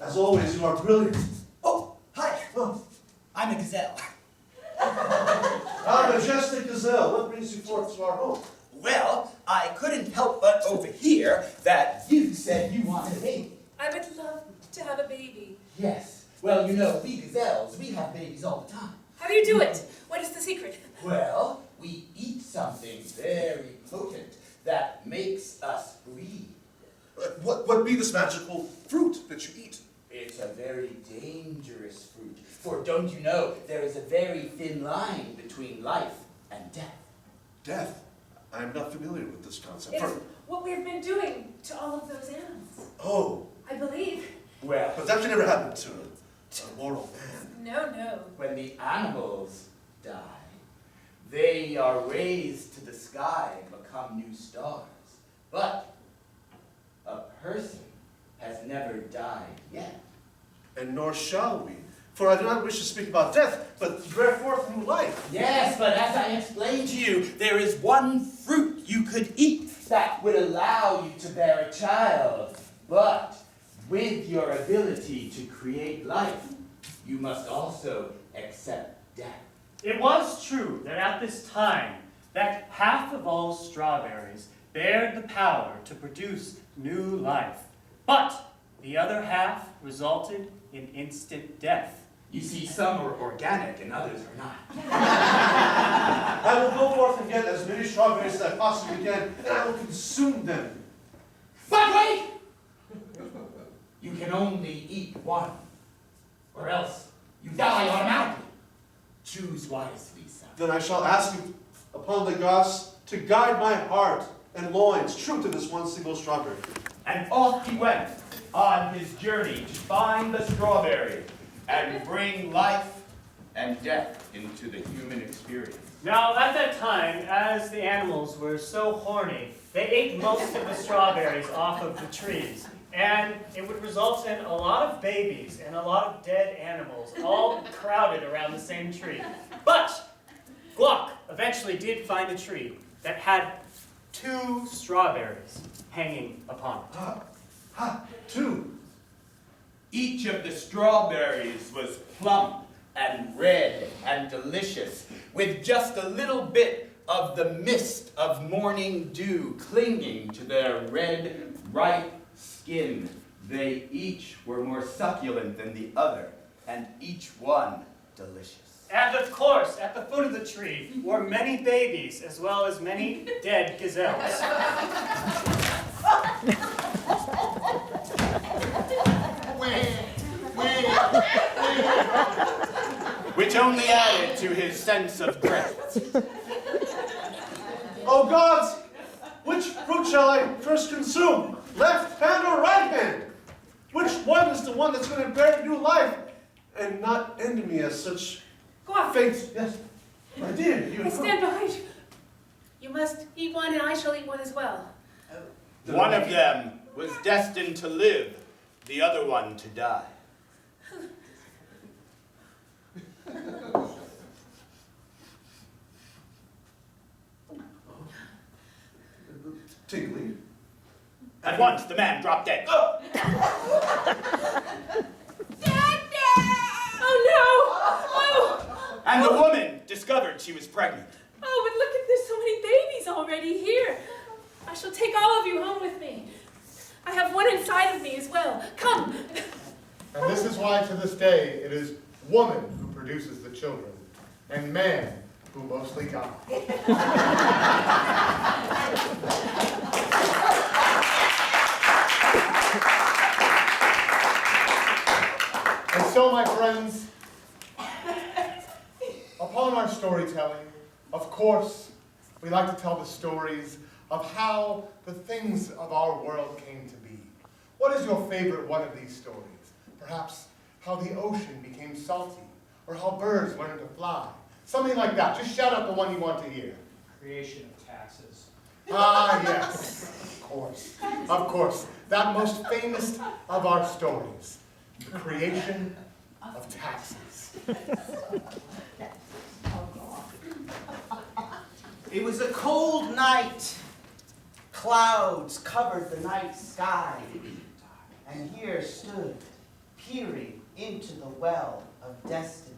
As always, you are brilliant. Oh, hi. Oh. I'm a gazelle. Ah, majestic gazelle, what brings you forth to our home? Well, I couldn't help but overhear that you said you wanted a baby. I would love to have a baby. Yes. Well, you know, we gazelles, we have babies all the time. How do you do it? What is the secret? Well, we eat something very potent that makes us breathe. What be this magical fruit that you eat? It's a very dangerous fruit, for don't you know, there is a very thin line between life and death. Death? I'm not familiar with this concept. It's what we've been doing to all of those animals. Oh, I believe. Well, but that can never happen to a mortal man. No. when the animals die, they are raised to the sky and become new stars. But a person has never died yet. And nor shall we. For I do not wish to speak about death, but to bear forth new life. Yes, but as I explained to you, there is one fruit you could eat that would allow you to bear a child. But with your ability to create life, you must also accept death. It was true that at this time, that half of all strawberries bared the power to produce new life. But the other half resulted in instant death. You see, some are organic and others are not. I will go forth and get as many strawberries as I possibly can, and I will consume them. But wait! You can only eat one, or else you die automatically. Choose wisely, son. Then I shall ask you upon the gods to guide my heart and loins true to this one single strawberry. And off he went on his journey to find the strawberry and bring life and death into the human experience. Now, at that time, as the animals were so horny, they ate most of the strawberries off of the trees. And it would result in a lot of babies and a lot of dead animals, all crowded around the same tree. But Gluck eventually did find a tree that had 2 strawberries hanging upon it. 2. Each of the strawberries was plump and red and delicious, with just a little bit of the mist of morning dew clinging to their red, ripe skin. They each were more succulent than the other, and each one delicious. And of course, at the foot of the tree were many babies, as well as many dead gazelles. Which only added to his sense of dread. Oh gods! Which fruit shall I first consume? Left hand or right hand? Which one is the one that's going to bear new life and not end me as such Go on. fate? Yes, my dear, you I stand behind you. You must eat one and I shall eat one as well. One of them was destined to live, the other one to die. Tiggly. At once, the man dropped dead. Oh! Oh no! Oh! And the woman discovered she was pregnant. Oh, but look at there's so many babies already here. I shall take all of you home with me. I have one inside of me as well. Come. And this is why to this day it is woman who produces the children, and man who mostly God. And so, my friends, upon our storytelling, of course, we like to tell the stories of how the things of our world came to be. What is your favorite one of these stories? Perhaps how the ocean became salty, or how birds learned to fly. Something like that. Just shout out the one you want to hear. Creation of taxes. Ah, yes. Of course. That most famous of our stories. The creation of taxes. It was a cold night. Clouds covered the night sky. And here stood peering into the well of destiny.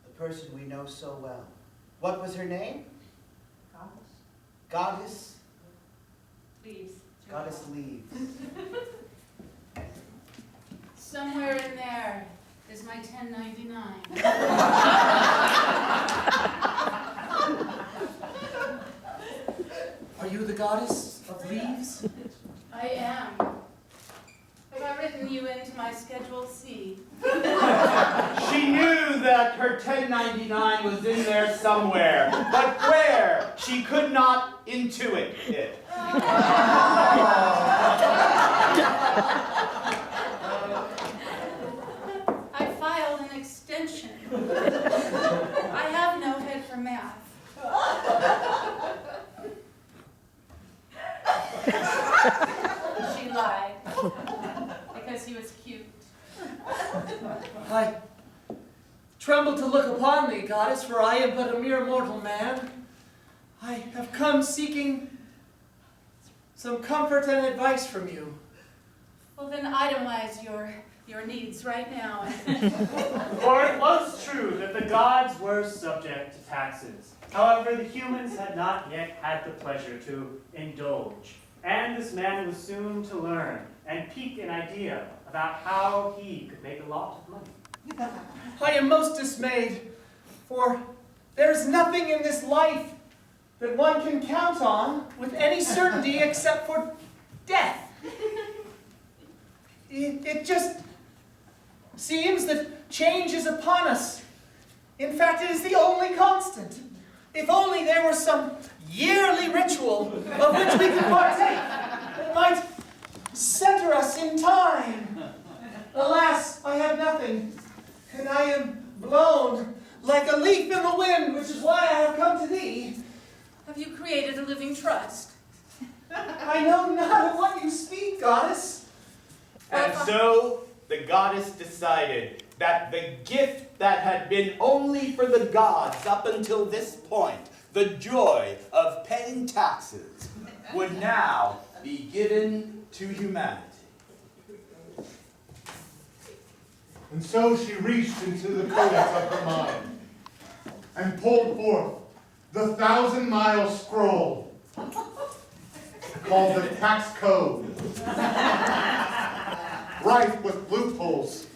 The person we know so well. What was her name? Goddess? Leaves. Goddess Leaves. Somewhere in there is my 1099. Are you the goddess of leaves? I am. Have I written you into my Schedule C? She knew that her 1099 was in there somewhere, but where? She could not intuit it. I filed an extension. I have no head for math. She lied. Because he was cute. I tremble to look upon thee, goddess, for I am but a mere mortal man. I have come seeking some comfort and advice from you. Well, then itemize your needs right now. For it was true that the gods were subject to taxes. However, the humans had not yet had the pleasure to indulge. And this man was soon to learn and pique an idea about how he could make a lot of money. I am most dismayed, for there is nothing in this life that one can count on with any certainty except for death. It just seems that change is upon us. In fact, it is the only constant. If only there were some yearly ritual of which we could partake that might center us in time. Alas, I have nothing, and I am blown like a leaf in the wind, which is why I have come to thee. Have you created a living trust? I know not of what you speak, goddess. And so the goddess decided that the gift that had been only for the gods up until this point, the joy of paying taxes, would now be given to humanity. And so she reached into the codex of her mind and pulled forth the 1,000-mile scroll called the Tax Code, rife with loopholes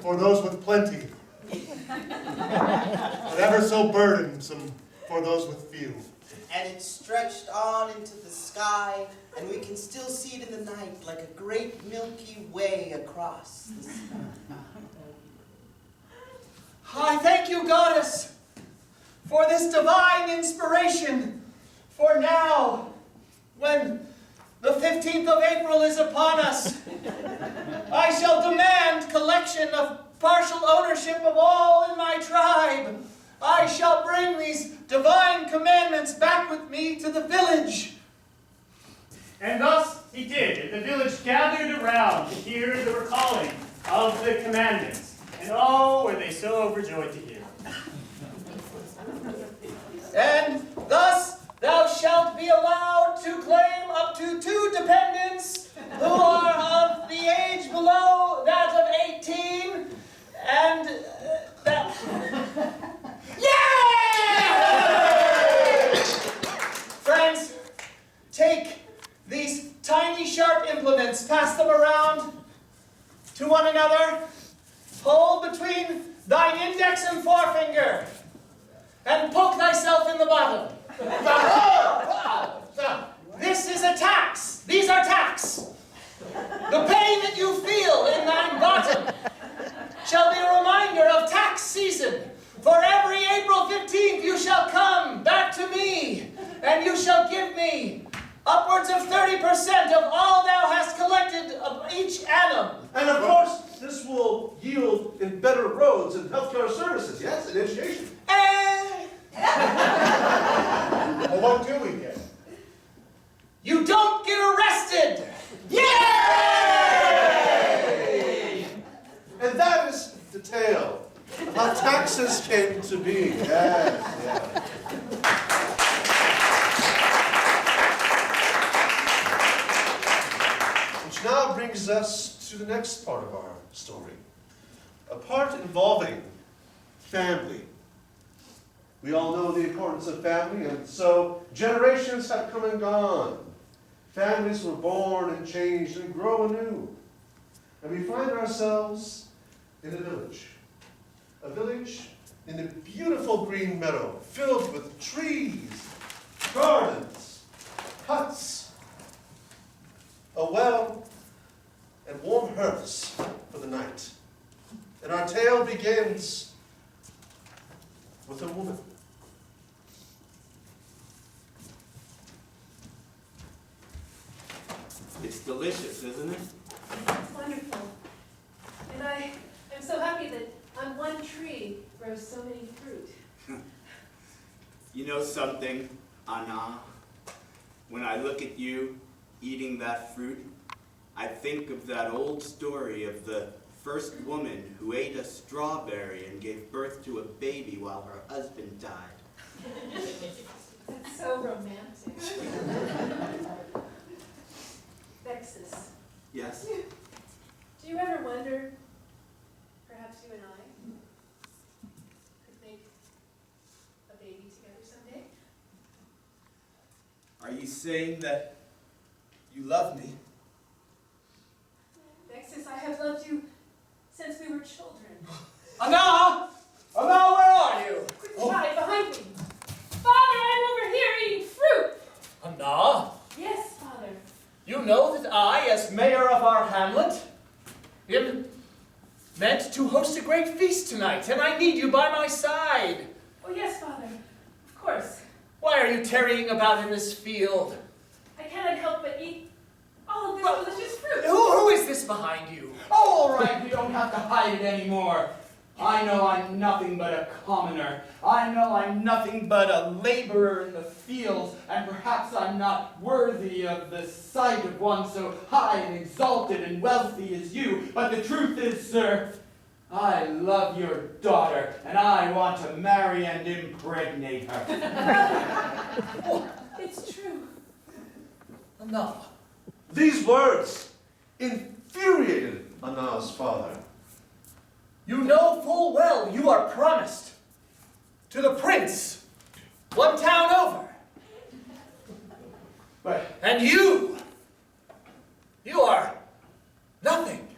for those with plenty, but ever so burdensome for those with few. And it stretched on into the sky, and we can still see it in the night like a great Milky Way across the sky. I thank you, goddess, for this divine inspiration. For now, when the 15th of April is upon us, I shall demand collection of partial ownership of all in my tribe. I shall bring these divine commandments back with me to the village. And thus he did, and the village gathered around to hear the recalling of the commandments. And oh, were they so overjoyed to hear. And thus thou shalt be allowed to claim up to 2 dependents who are of the age below that of 18, and that... Yay! Friends, take these tiny sharp implements, pass them around to one another, hold between thine index and forefinger, and poke thyself in the bottom. This is a tax. These are tax. The pain that you feel in thine bottom shall be a reminder of tax season. For every April 15th you shall come back to me, and you shall give me upwards of 30% of all thou hast collected of each annum. And of course, this will yield in better roads and healthcare services, yes, and education. Well, what do we get? You don't get arrested! Yay! And that is the tale of how taxes came to be. Yes, Which now brings us to the next part of our story, a part involving family. We all know the importance of family, and so generations have come and gone. Families were born and changed and grow anew. And we find ourselves in a village in a beautiful green meadow filled with trees, gardens, huts, a well, and warm hearths for the night. And our tale begins with a woman. It's delicious, isn't it? It's wonderful. And I'm so happy that on one tree grows so many fruit. You know something, Anna? When I look at you eating that fruit, I think of that old story of the first woman who ate a strawberry and gave birth to a baby while her husband died. That's so romantic. Vexus, Yes? do you ever wonder, perhaps you and I could make a baby together someday? Are you saying that you love me? Vexus, I have loved you since we were children. Anna! Anna, where are you? Quick, hide behind me. Father, I'm over here eating fruit. Anna? Yes, Father. You know that I, as mayor of our hamlet, am meant to host a great feast tonight, and I need you by my side. Oh, yes, Father. Of course. Why are you tarrying about in this field? I cannot help but eat all of this Well, delicious fruit. Who is this behind you? Oh, all right, we don't have to hide it anymore. I know I'm nothing but a commoner. I know I'm nothing but a laborer in the fields, and perhaps I'm not worthy of the sight of one so high and exalted and wealthy as you. But the truth is, sir, I love your daughter, and I want to marry and impregnate her. It's true. Anna. These words infuriated Anna's father. You know full well you are promised to the prince one town over. And you are nothing.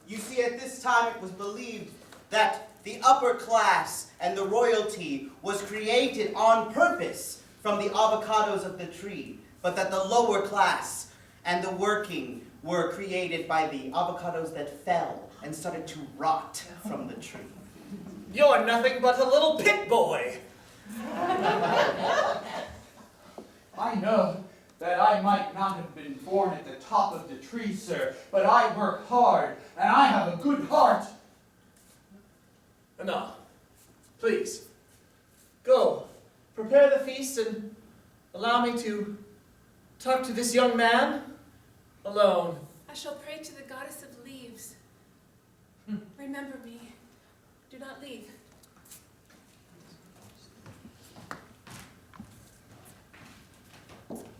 You see, at this time it was believed that the upper class and the royalty was created on purpose from the avocados of the tree, but that the lower class and the working were created by the avocados that fell and started to rot from the tree. You're nothing but a little pit boy. I know that I might not have been born at the top of the tree, sir, but I work hard, and I have a good heart. Anna, please, go, prepare the feast and allow me to talk to this young man alone. I shall pray to the goddess of leaves. Remember me. Do not leave.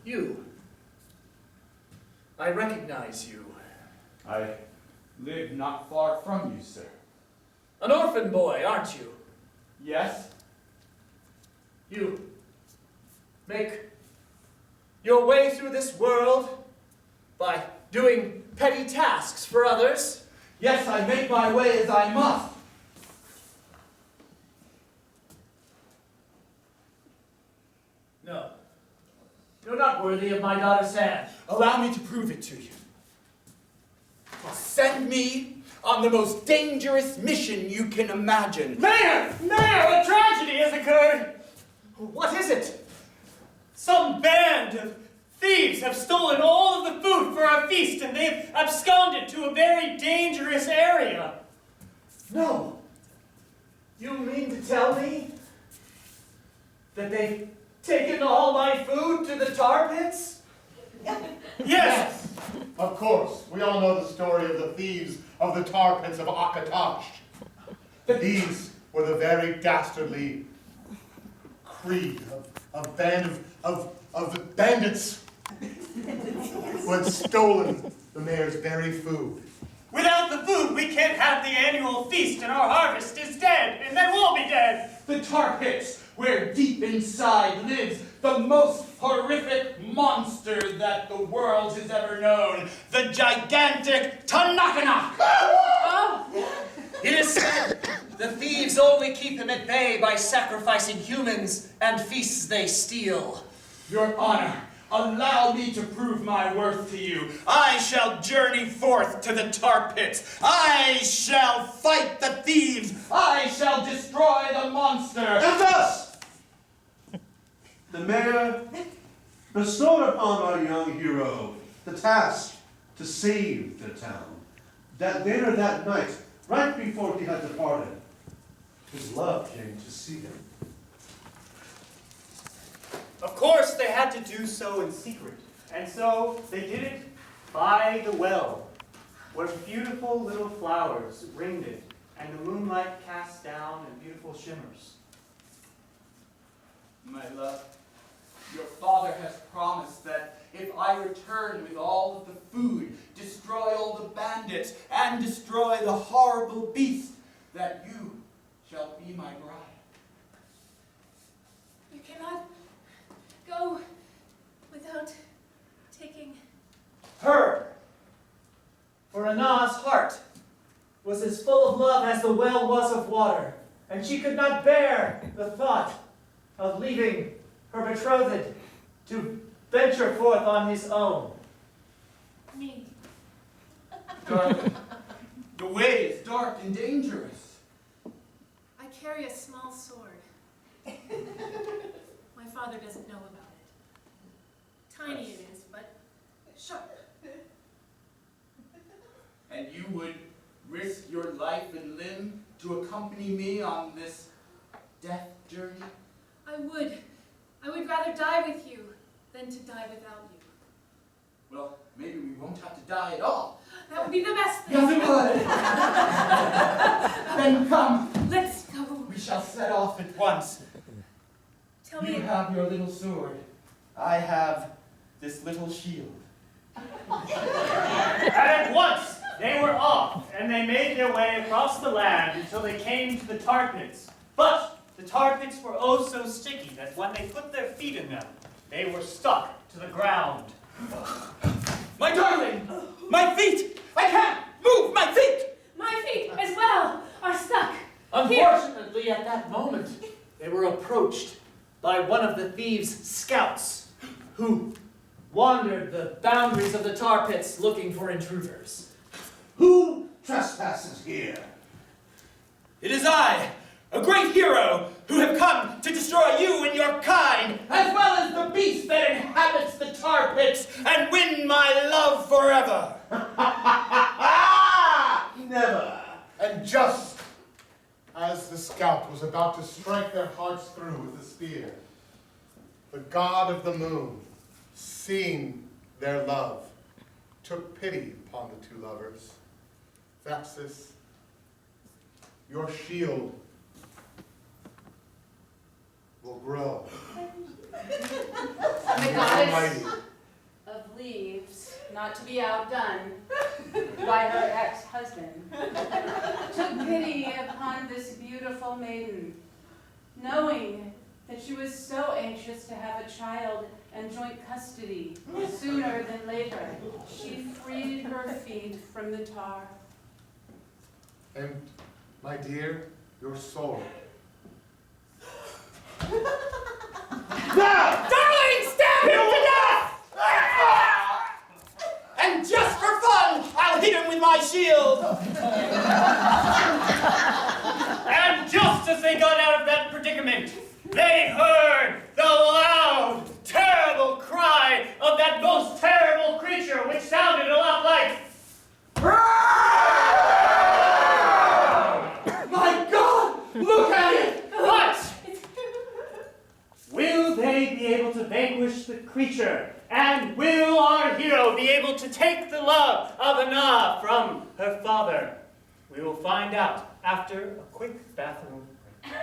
You. I recognize you. I live not far from you, sir. An orphan boy, aren't you? Yes? You make your way through this world by doing petty tasks for others. Yes, I make my way as I must. No. You're not worthy of my daughter's hand. Allow me to prove it to you. Send me on the most dangerous mission you can imagine. Mayor! Mayor, a tragedy has occurred! What is it? Some band of thieves have stolen all of the food for our feast, and they've absconded to a very dangerous area. No. You mean to tell me that they've taken all my food to the tar pits? Yes! Of course, we all know the story of the thieves of the tar pits of Akatosh. These were the very dastardly creed of band of bandits who had stolen the mayor's very food. Without the food, we can't have the annual feast, and our harvest is dead, and then we'll be dead. The tar pits, where deep inside lives the most horrific monster that the world has ever known, the gigantic Tanakana. It is said the thieves only keep him at bay by sacrificing humans and feasts they steal. Your Honor, allow me to prove my worth to you. I shall journey forth to the tar pits. I shall fight the thieves. I shall destroy the monster. And thus, the mayor bestowed upon our young hero the task to save the town. That later that night, right before he had departed, his love came to see him. Of course, they had to do so in secret, and so they did it by the well, where beautiful little flowers ringed it, and the moonlight cast down in beautiful shimmers. My love, your father has promised that if I return with all of the food, destroy all the bandits, and destroy the horrible beast, that you shall be my bride. You cannot go without taking Her. For Anah's heart was as full of love as the well was of water, and she could not bear the thought of leaving her betrothed to venture forth on his own. me. Darling, the way is dark and dangerous. I carry a small sword. My father doesn't know about it. Tiny it is, but sharp. And you would risk your life and limb to accompany me on this death journey? I would rather die with you than to die without you. Well, maybe we won't have to die at all. That would be the best thing. Yes, it would. Then come. Let's go. We shall set off at once. Tell You me. have your little sword. I have this little shield. And at once, they were off, and they made their way across the land until they came to the tar pits. But the tar pits were oh so sticky that when they put their feet in them, they were stuck to the ground. My darling! My feet! I can't move my feet! My feet as well are stuck. Unfortunately, at that moment, they were approached by one of the thieves' scouts, who wandered the boundaries of the tar pits looking for intruders. Who trespasses here? It is I, a great hero, who have come to destroy you and your kind, as well as the beast that inhabits the tar pits, and win my love forever. Never. And just as the scout was about to strike their hearts through with the spear, the god of the moon, seeing their love, took pity upon the two lovers. Thapsis, your shield will grow. The Almighty. goddess of leaves, not to be outdone by her ex-husband, took pity upon this beautiful maiden, knowing that she was so anxious to have a child and joint custody sooner than later. She freed her feet from the tar. And, my dear, your soul. Now, darling, stab him to death! And just for fun, I'll hit him with my shield. And just as they got out of that predicament, they heard the loud, terrible cry of that most terrible creature, which sounded a lot like... My God, look at it! What? Will they be able to vanquish the creature? And will our hero be able to take the love of Anah from her father? We will find out after a quick bathroom break.